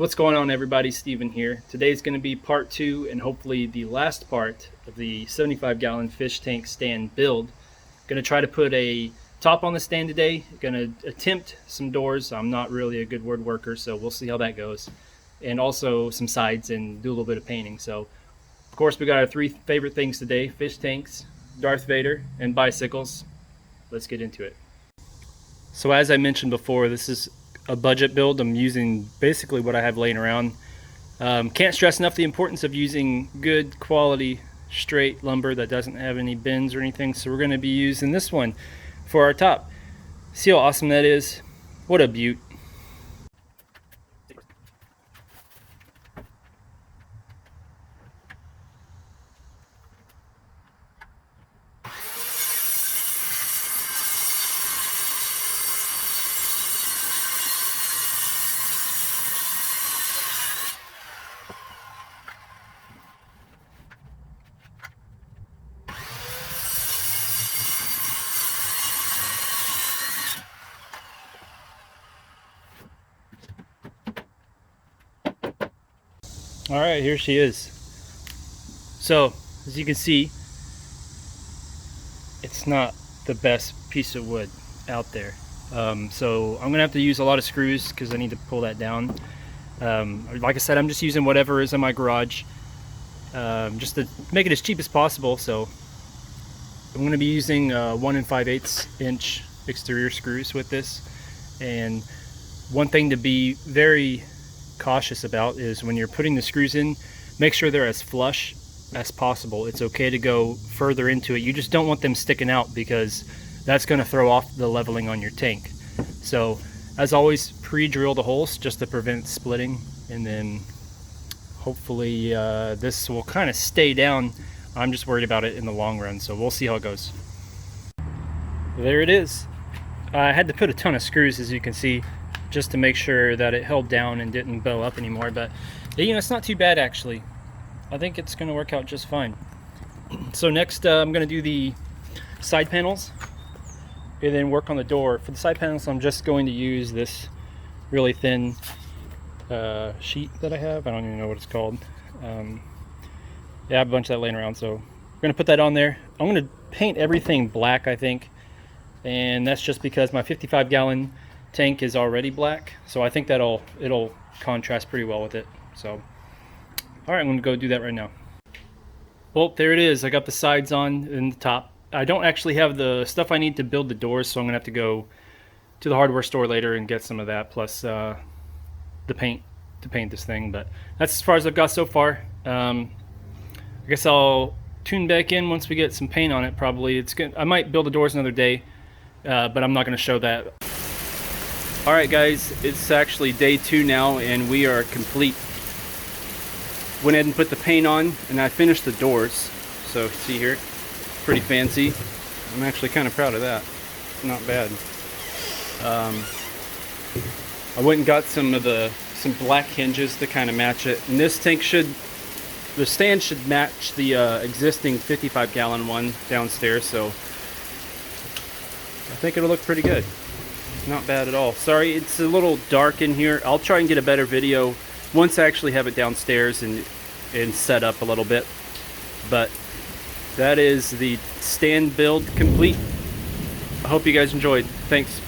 What's going on, everybody? Steven here. Today's going to be part 2 and hopefully the last part of the 75-gallon fish tank stand build. Going to try to put a top on the stand today. Going to attempt some doors. I'm not really a good word worker, so we'll see how that goes. And also some sides and do a little bit of painting. So, of course, we got our 3 favorite things today: fish tanks, Darth Vader, and bicycles. Let's get into it. So as I mentioned before, this is a budget build. I'm using basically what I have laying around. Can't stress enough the importance of using good quality straight lumber that doesn't have any bends or anything. So we're going to be using this one for our top. See how awesome that is? What a beaut. All right, here she is. So, as you can see, it's not the best piece of wood out there. So I'm gonna have to use a lot of screws because I need to pull that down. Like I said, I'm just using whatever is in my garage, just to make it as cheap as possible. So I'm gonna be using 1 5/8 inch exterior screws with this. And one thing to be very cautious about is when you're putting the screws in, make sure they're as flush as possible. It's okay to go further into it. You just don't want them sticking out because that's going to throw off the leveling on your tank. So as always, pre-drill the holes just to prevent splitting, and then hopefully this will kind of stay down. I'm just worried about it in the long run, so we'll see how it goes. There it is. I had to put a ton of screws, as you can see, just to make sure that it held down and didn't bow up anymore. But you know, it's not too bad actually. I think it's going to work out just fine. So next I'm going to do the side panels and then work on the door. For the side panels, I'm just going to use this really thin sheet that I have. I don't even know what it's called. Yeah, I have a bunch of that laying around, so I'm going to put that on there. I'm going to paint everything black, I think, and that's just because my 55-gallon tank is already black, so I think it'll contrast pretty well with it. So all right, I'm gonna go do that right now. Well, there it is. I got the sides on and the top. I don't actually have the stuff I need to build the doors, so I'm gonna have to go to the hardware store later and get some of that, plus the paint to paint this thing. But that's as far as I've got so far. I guess I'll tune back in once we get some paint on it. Probably it's good. I might build the doors another day, but I'm not going to show that. All right, guys, it's actually day 2 now, and we are complete. Went ahead and put the paint on, and I finished the doors. So see here, pretty fancy. I'm actually kind of proud of that. Not bad. I went and got some black hinges to kind of match it, and this tank the stand should match the existing 55-gallon one downstairs. So I think it'll look pretty good. Not bad at all. Sorry, it's a little dark in here. I'll try and get a better video once I actually have it downstairs and set up a little bit. But that is the stand build complete. I hope you guys enjoyed. Thanks.